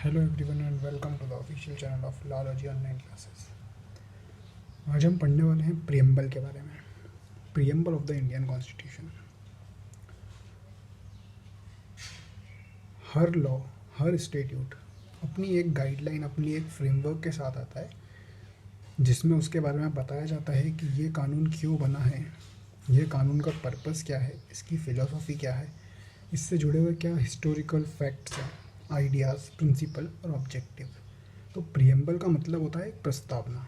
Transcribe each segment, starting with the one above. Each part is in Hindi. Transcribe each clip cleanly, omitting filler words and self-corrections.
Hello everyone and welcome to the official channel of Lawlogy online classes. आज हम पढ़ने वाले हैं प्रियम्बल के बारे में। Preamble of the Indian constitution. हर लॉ, हर स्टेट्यूट अपनी एक गाइडलाइन, अपनी एक फ्रेमवर्क के साथ आता है, जिसमें उसके बारे में बताया जाता है कि ये कानून क्यों बना है, ये कानून का पर्पस क्या है, इसकी फ़िलॉसफी क्या है, इससे जुड़े हुए क्या हिस्टोरिकल फैक्ट्स हैं, आइडियाज़, प्रिंसिपल और ऑब्जेक्टिव। तो प्रियम्बल का मतलब होता है एक प्रस्तावना।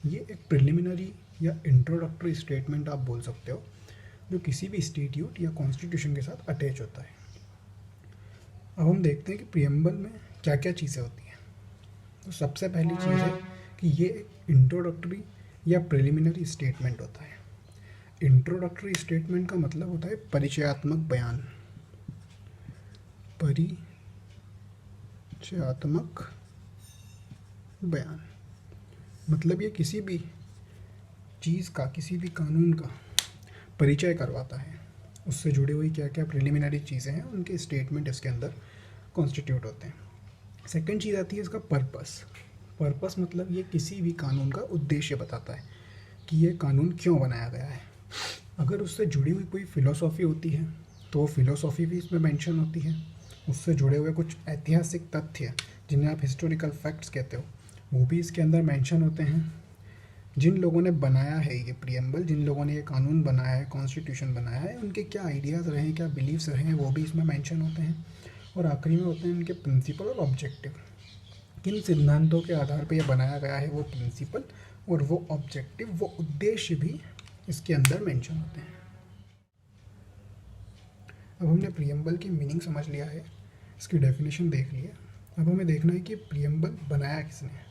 ये एक प्रिलिमिनरी या इंट्रोडक्टरी स्टेटमेंट आप बोल सकते हो, जो किसी भी स्टेट्यूट या कॉन्स्टिट्यूशन के साथ अटैच होता है। अब हम देखते हैं कि प्रियम्बल में क्या क्या चीज़ें होती हैं। तो सबसे पहली चीज़ है कि ये एक इंट्रोडक्टरी या प्रिलिमिनरी स्टेटमेंट होता है। इंट्रोडक्टरी स्टेटमेंट का मतलब होता है परिचयात्मक बयान। परिचयात्मक बयान मतलब ये किसी भी चीज़ का, किसी भी कानून का परिचय करवाता है। उससे जुड़ी हुई क्या क्या प्रिलिमिनरी चीज़ें हैं, उनके स्टेटमेंट इसके अंदर कॉन्स्टिट्यूट होते हैं। सेकंड चीज़ आती है इसका पर्पस। पर्पस मतलब ये किसी भी कानून का उद्देश्य बताता है कि ये कानून क्यों बनाया गया है। अगर उससे जुड़ी हुई कोई फ़िलोसॉफ़ी होती है तो वो फ़िलोसॉफ़ी भी इसमें मेंशन होती है। उससे जुड़े हुए कुछ ऐतिहासिक तथ्य, जिन्हें आप हिस्टोरिकल फैक्ट्स कहते हो, वो भी इसके अंदर मेंशन होते हैं। जिन लोगों ने बनाया है ये प्रियम्बल, जिन लोगों ने ये कानून बनाया है, कॉन्स्टिट्यूशन बनाया है, उनके क्या आइडियाज़ रहे हैं, क्या बिलीव्स रहे हैं, वो भी इसमें मेंशन होते हैं। और आखिरी में होते हैं उनके प्रिंसिपल और ऑब्जेक्टिव। किन सिद्धांतों के आधार पर यह बनाया गया है, वो प्रिंसिपल और वो ऑब्जेक्टिव, वो उद्देश्य भी इसके अंदर मेंशन होते हैं। अब हमने प्रियम्बल की मीनिंग समझ लिया है, इसकी डेफिनेशन देख ली है। अब हमें देखना है कि प्रियम्बल बनाया किसने है।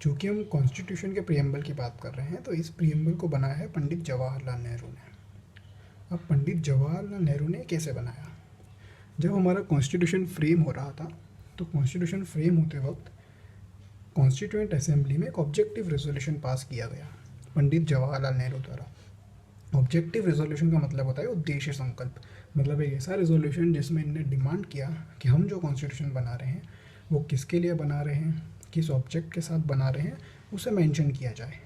चूँकि हम कॉन्स्टिट्यूशन के प्रियम्बल की बात कर रहे हैं, तो इस प्रियम्बल को बनाया है पंडित जवाहरलाल नेहरू ने। अब पंडित जवाहरलाल नेहरू ने कैसे बनाया? जब हमारा कॉन्स्टिट्यूशन फ्रेम हो रहा था, तो कॉन्स्टिट्यूशन फ्रेम होते वक्त कॉन्स्टिट्यूएंट असेंबली में एक ऑब्जेक्टिव रेजोल्यूशन पास किया गया पंडित जवाहरलाल नेहरू द्वारा। ऑब्जेक्टिव रेजोल्यूशन का मतलब होता है उद्देश्य संकल्प। मतलब एक ऐसा रेजोल्यूशन जिसमें इनने डिमांड किया कि हम जो कॉन्स्टिट्यूशन बना रहे हैं वो किसके लिए बना रहे हैं, किस ऑब्जेक्ट के साथ बना रहे हैं, उसे मेंशन किया जाए।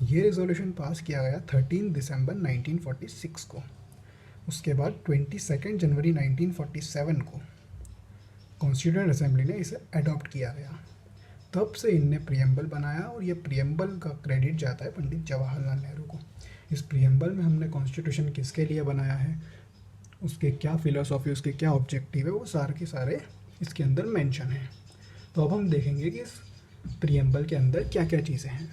ये रेजोल्यूशन पास किया गया 13 दिसंबर 1946 को। उसके बाद 22 जनवरी 1947 को कॉन्स्टिट्यूएंट असेंबली ने इसे अडॉप्ट किया गया। तब से इनने प्रियम्बल बनाया और ये प्रियम्बल का क्रेडिट जाता है पंडित जवाहरलाल नेहरू को। इस प्रियम्बल में हमने कॉन्स्टिट्यूशन किसके लिए बनाया है, उसके क्या फ़िलोसॉफी, उसके क्या ऑब्जेक्टिव है, वो सारे के सारे इसके अंदर मेंशन है। तो अब हम देखेंगे कि इस प्रियम्बल के अंदर क्या क्या चीज़ें हैं।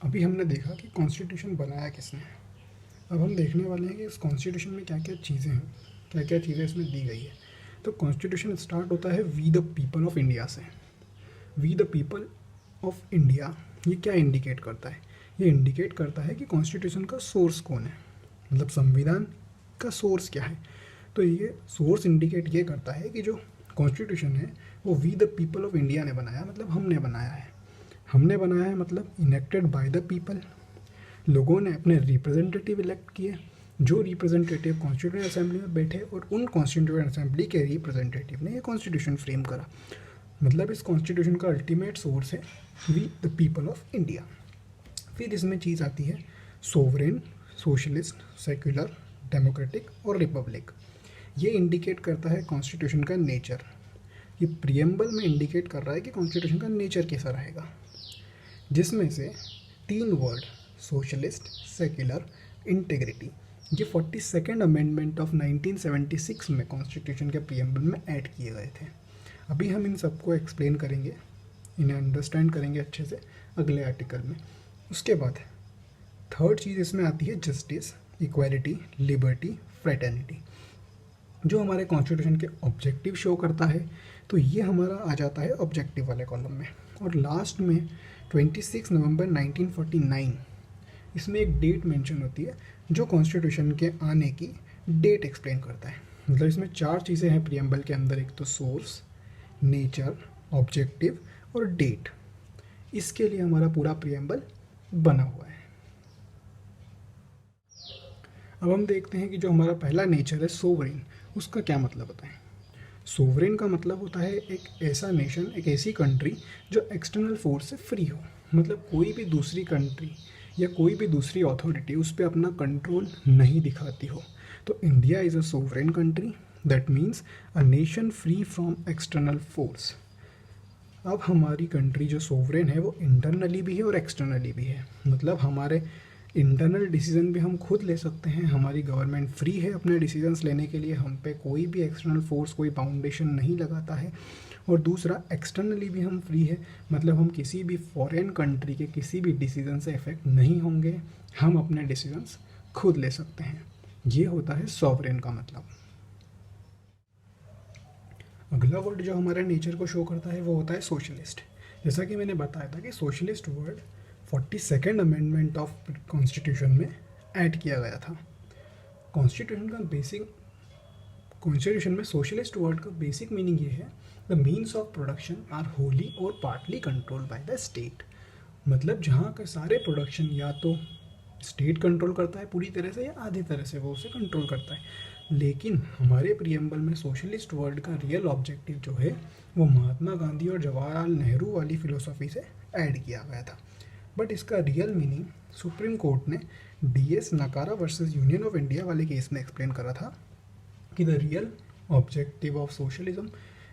अभी हमने देखा कि कॉन्स्टिट्यूशन बनाया किसने। अब हम देखने वाले हैं कि इस कॉन्स्टिट्यूशन में क्या क्या चीज़ें हैं, क्या क्या चीज़ें इसमें दी गई है। तो कॉन्स्टिट्यूशन स्टार्ट होता है we the people of India से। We the people of India ये क्या इंडिकेट करता है? ये इंडिकेट करता है कि कॉन्स्टिट्यूशन का सोर्स कौन है, मतलब संविधान का सोर्स क्या है। तो ये सोर्स इंडिकेट ये करता है कि जो कॉन्स्टिट्यूशन है वो we the people of India ने बनाया, मतलब हमने बनाया है। हमने बनाया है मतलब इनेक्टेड बाय द पीपल। लोगों ने अपने रिप्रेजेंटेटिव इलेक्ट किए, जो रिप्रेजेंटेटिव कॉन्स्टिट्यूएंट असेंबली में बैठे और उन कॉन्स्टिट्यूएंट असेंबली के रिप्रेजेंटेटिव ने ये कॉन्स्टिट्यूशन फ्रेम करा। मतलब इस कॉन्स्टिट्यूशन का अल्टीमेट सोर्स है we the people of India. फिर इसमें चीज़ आती है सोवरेन, सोशलिस्ट, सेक्युलर, डेमोक्रेटिक और रिपब्लिक। ये इंडिकेट करता है कॉन्स्टिट्यूशन का नेचर। ये प्रियम्बल में इंडिकेट कर रहा है कि कॉन्स्टिट्यूशन का नेचर कैसा रहेगा, जिसमें से 3 वर्ड सोशलिस्ट, सेक्युलर, इंटेग्रिटी, ये 42nd अमेंडमेंट ऑफ 1976 में कॉन्स्टिट्यूशन के प्रियम्बल में ऐड किए गए थे। अभी हम इन सबको एक्सप्लेन करेंगे, इन्हें अंडरस्टैंड करेंगे अच्छे से अगले आर्टिकल में। उसके बाद थर्ड चीज़ इसमें आती है जस्टिस, इक्वालिटी, लिबर्टी, फ्रेटर्निटी, जो हमारे कॉन्स्टिट्यूशन के ऑब्जेक्टिव शो करता है। तो ये हमारा आ जाता है ऑब्जेक्टिव वाले कॉलम में। और लास्ट में 26 नवंबर 1949 इसमें एक डेट मेंशन होती है जो कॉन्स्टिट्यूशन के आने की डेट एक्सप्लेन करता है। मतलब इसमें 4 चीज़ें हैं प्रियम्बल के अंदर, एक तो सोर्स, नेचर, ऑब्जेक्टिव और डेट। इसके लिए हमारा पूरा प्रियम्बल बना हुआ है। अब हम देखते हैं कि जो हमारा पहला नेचर है सोवरेन, उसका क्या मतलब होता है? सोवरेन का मतलब होता है एक ऐसा नेशन, एक ऐसी कंट्री जो एक्सटर्नल फोर्स से फ्री हो। मतलब कोई भी दूसरी कंट्री या कोई भी दूसरी अथॉरिटी उस पर अपना कंट्रोल नहीं दिखाती हो। तो India is a sovereign country, that means a nation free from external force. अब हमारी कंट्री जो सोवरेन है वो इंटरनली भी है और एक्सटर्नली भी है। मतलब हमारे इंटरनल डिसीजन भी हम खुद ले सकते हैं, हमारी गवर्नमेंट फ्री है अपने डिसीजंस लेने के लिए, हम पे कोई भी एक्सटर्नल फोर्स, कोई बाउंडेशन नहीं लगाता है। और दूसरा, एक्सटर्नली भी हम फ्री है, मतलब हम किसी भी फॉरेन कंट्री के किसी भी डिसीजन से इफेक्ट नहीं होंगे, हम अपने डिसीजंस खुद ले सकते हैं। ये होता है सॉवरेन का मतलब। अगला वर्ड जो हमारे नेचर को शो करता है वो होता है सोशलिस्ट। जैसा कि मैंने बताया था कि socialist word 42nd amendment of constitution में ऐड किया गया था। कॉन्स्टिट्यूशन में सोशलिस्ट वर्ड का बेसिक मीनिंग ये है, the means of production are wholly और partly controlled by the state. मतलब जहाँ के सारे प्रोडक्शन या तो स्टेट कंट्रोल करता है पूरी तरह से या आधी तरह से वो उसे कंट्रोल करता है। लेकिन हमारे प्रियम्बल में सोशलिस्ट वर्ड का रियल ऑब्जेक्टिव जो है वो महात्मा गांधी और जवाहरलाल नेहरू वाली फिलोसफी से ऐड किया गया था। बट इसका रियल मीनिंग सुप्रीम कोर्ट ने DS Nakara versus union of India वाले केस में एक्सप्लेन करा था कि the real objective of socialism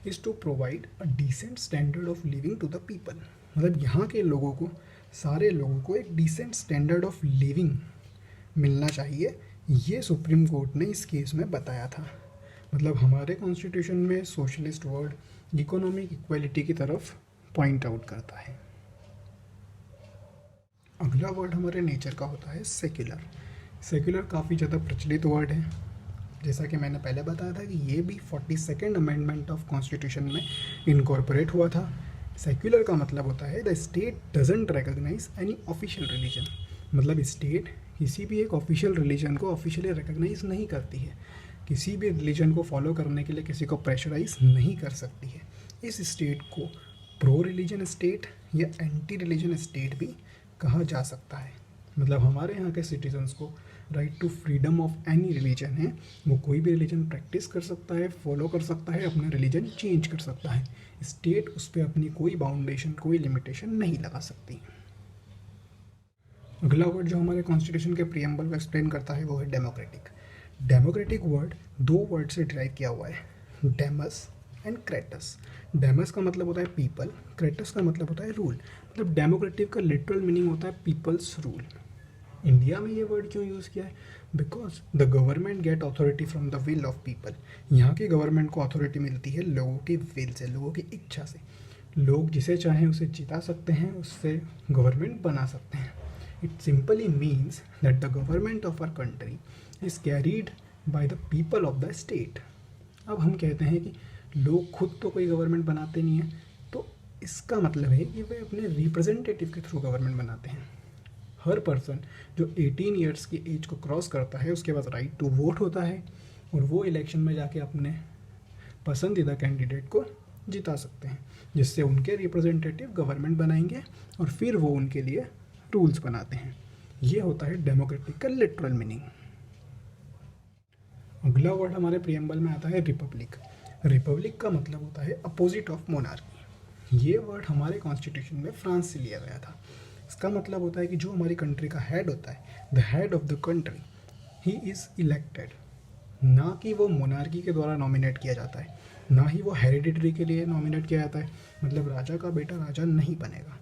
is to provide a decent standard of living to the people. मतलब यहाँ के लोगों को, सारे लोगों को एक डिसेंट स्टैंडर्ड ऑफ लिविंग मिलना चाहिए, ये सुप्रीम कोर्ट ने इस केस में बताया था। मतलब हमारे कॉन्स्टिट्यूशन में सोशलिस्ट वर्ड इकोनॉमिक इक्वलिटी की तरफ पॉइंट आउट करता है। अगला वर्ड हमारे नेचर का होता है सेक्युलर। सेक्युलर काफ़ी ज़्यादा प्रचलित वर्ड है। जैसा कि मैंने पहले बताया था कि ये भी 42nd अमेंडमेंट ऑफ कॉन्स्टिट्यूशन में इनकॉर्पोरेट हुआ था। सेक्युलर का मतलब होता है the state doesn't recognise any official religion. मतलब स्टेट किसी भी एक ऑफिशियल रिलीजन को ऑफिशियली रिकॉग्नाइज नहीं करती है, किसी भी रिलीजन को फॉलो करने के लिए किसी को प्रेशराइज नहीं कर सकती है। इस स्टेट को प्रो रिलीजन स्टेट या एंटी रिलीजन स्टेट भी कहा जा सकता है। मतलब हमारे यहाँ के सिटीजन्स को right to freedom of any religion है, वो कोई भी रिलीजन प्रैक्टिस कर सकता है, फॉलो कर सकता है, अपना रिलीजन चेंज कर सकता है। स्टेट उस पर अपनी कोई बाउंडेशन, कोई लिमिटेशन नहीं लगा सकती। अगला वर्ड जो हमारे कॉन्स्टिट्यूशन के प्रियम्बल को एक्सप्लेन करता है वो है डेमोक्रेटिक। डेमोक्रेटिक वर्ड दो वर्ड से डिराइव किया हुआ है, डेमस एंड क्रेटस। डेमस का मतलब होता है पीपल, क्रेटस का मतलब होता है रूल। मतलब डेमोक्रेटिक का लिटरल मीनिंग होता है पीपल्स रूल। इंडिया में ये वर्ड क्यों यूज़ किया है? Because the government get authority from the will of people. यहाँ की गवर्नमेंट को अथॉरिटी मिलती है लोगों की विल से, लोगों की इच्छा से। लोग जिसे चाहें उसे जिता सकते हैं, उससे गवर्नमेंट बना सकते हैं। It simply means that the government of our country is carried by the people of the state. अब हम कहते हैं कि लोग खुद तो कोई गवर्नमेंट बनाते नहीं हैं, तो इसका मतलब है कि वे अपने रिप्रेजेंटेटिव के थ्रू गवर्नमेंट बनाते हैं। हर पर्सन जो 18 ईयर्स की एज को क्रॉस करता है उसके पास राइट टू वोट होता है और वो इलेक्शन में जाके अपने पसंदीदा कैंडिडेट को जिता सकते हैं, जिससे उनके रिप्रेजेंटेटिव गवर्नमेंट बनाएंगे और फिर वो उनके लिए रूल्स बनाते हैं। ये होता है डेमोक्रेटिक का लिटरल मीनिंग। अगला वर्ड हमारे प्रियम्बल में आता है रिपब्लिक। रिपब्लिक का मतलब होता है अपोजिट ऑफ मोनार्की। ये वर्ड हमारे कॉन्स्टिट्यूशन में फ्रांस से लिया गया था। इसका मतलब होता है कि जो हमारी कंट्री का हेड होता है, the head of the country, he is elected. ना कि वो मोनार्की के द्वारा नॉमिनेट किया जाता है, ना ही वो हेरिडिटरी के लिए नॉमिनेट किया जाता है। मतलब राजा का बेटा राजा नहीं बनेगा।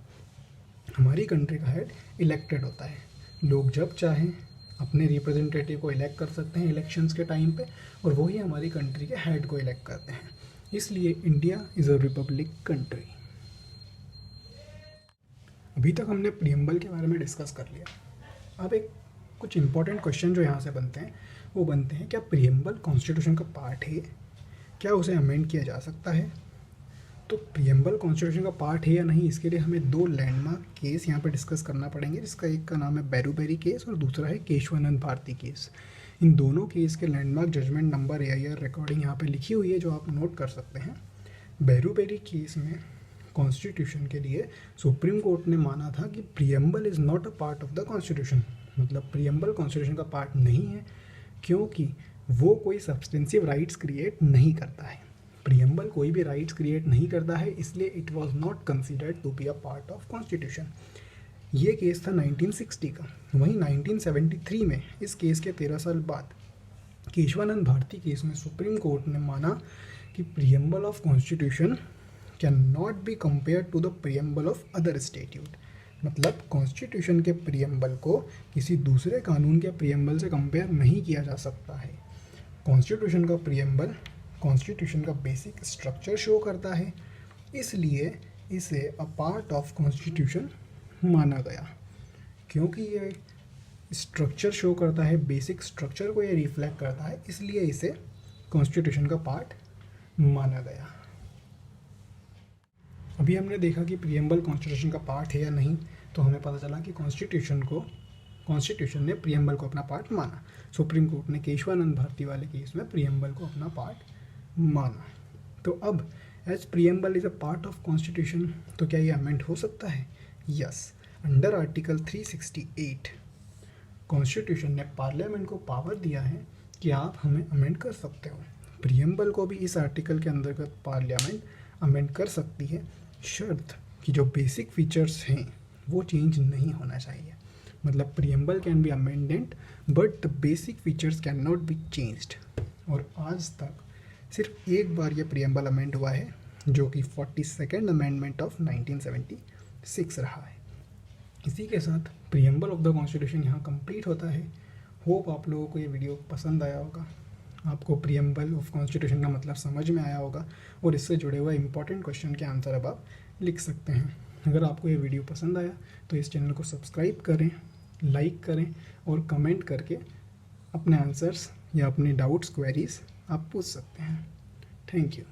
हमारी कंट्री का हेड इलेक्टेड होता है। लोग जब चाहें अपने रिप्रेजेंटेटिव को इलेक्ट कर सकते हैं इलेक्शंस के टाइम पे, और वही हमारी कंट्री के हेड को इलेक्ट करते हैं। इसलिए India is a republic country. अभी तक हमने प्रियम्बल के बारे में डिस्कस कर लिया। अब एक कुछ इंपॉर्टेंट क्वेश्चन जो यहाँ से बनते हैं वो बनते हैं, क्या प्रियम्बल कॉन्स्टिट्यूशन का पार्ट है? क्या उसे अमेंड किया जा सकता है? तो प्रियम्बल कॉन्स्टिट्यूशन का पार्ट है या नहीं, इसके लिए हमें दो लैंडमार्क केस यहाँ पर डिस्कस करना पड़ेंगे, जिसका एक का नाम है बैरूबेरी केस और दूसरा है केशवानंद भारती केस। इन दोनों केस के landmark judgment number AIR recording यहाँ पे लिखी हुई है, जो आप नोट कर सकते हैं। बैरूबेरी केस में कॉन्स्टिट्यूशन के लिए सुप्रीम कोर्ट ने माना था कि preamble is not a part of the constitution. मतलब प्रियम्बल कॉन्स्टिट्यूशन का पार्ट नहीं है, क्योंकि वो कोई सब्सटेंसिव राइट्स क्रिएट नहीं करता है। प्रियम्बल कोई भी राइट्स क्रिएट नहीं करता है, इसलिए it was not considered to be a part of constitution. ये केस था 1960 का। वहीं 1973 में इस केस के 13 साल बाद केशवानंद भारती केस में सुप्रीम कोर्ट ने माना कि preamble of constitution can not be compare to the preamble of other statute. मतलब कॉन्स्टिट्यूशन के प्रियम्बल को किसी दूसरे कानून के प्रियम्बल से कंपेयर नहीं किया जा सकता है। कॉन्स्टिट्यूशन का प्रियम्बल कॉन्स्टिट्यूशन का बेसिक स्ट्रक्चर शो करता है, इसलिए इसे अ पार्ट ऑफ कॉन्स्टिट्यूशन माना गया। क्योंकि ये स्ट्रक्चर शो करता है, बेसिक स्ट्रक्चर को ये रिफ्लेक्ट करता है, इसलिए इसे कॉन्स्टिट्यूशन का पार्ट माना गया। अभी हमने देखा कि प्रियम्बल कॉन्स्टिट्यूशन का पार्ट है या नहीं, तो हमें पता चला कि कॉन्स्टिट्यूशन ने प्रियम्बल को अपना पार्ट माना। सुप्रीम कोर्ट ने केशवानंद भारती वाले केस में प्रियम्बल को अपना पार्ट माना। तो अब as preamble is a part of constitution, तो क्या ये अमेंड हो सकता है? यस, अंडर आर्टिकल 368 कॉन्स्टिट्यूशन ने पार्लियामेंट को पावर दिया है कि आप हमें अमेंड कर सकते हो। प्रियम्बल को भी इस आर्टिकल के अंतर्गत पार्लियामेंट अमेंड कर सकती है, शर्त कि जो बेसिक फीचर्स हैं वो चेंज नहीं होना चाहिए। मतलब preamble can be amended but the basic features can not be changed. और आज तक सिर्फ एक बार ये प्रियम्बल अमेंड हुआ है, जो कि 42nd अमेंडमेंट ऑफ 1976 रहा है। इसी के साथ प्रियम्बल ऑफ द कॉन्स्टिट्यूशन यहाँ कंप्लीट होता है। होप आप लोगों को ये वीडियो पसंद आया होगा, आपको प्रियम्बल ऑफ कॉन्स्टिट्यूशन का मतलब समझ में आया होगा और इससे जुड़े हुए इंपॉर्टेंट क्वेश्चन के आंसर अब आप लिख सकते हैं। अगर आपको ये वीडियो पसंद आया तो इस चैनल को सब्सक्राइब करें, लाइक करें और कमेंट करके अपने आंसर्स या अपने डाउट्स, क्वेरीज आप पूछ सकते हैं। Thank you.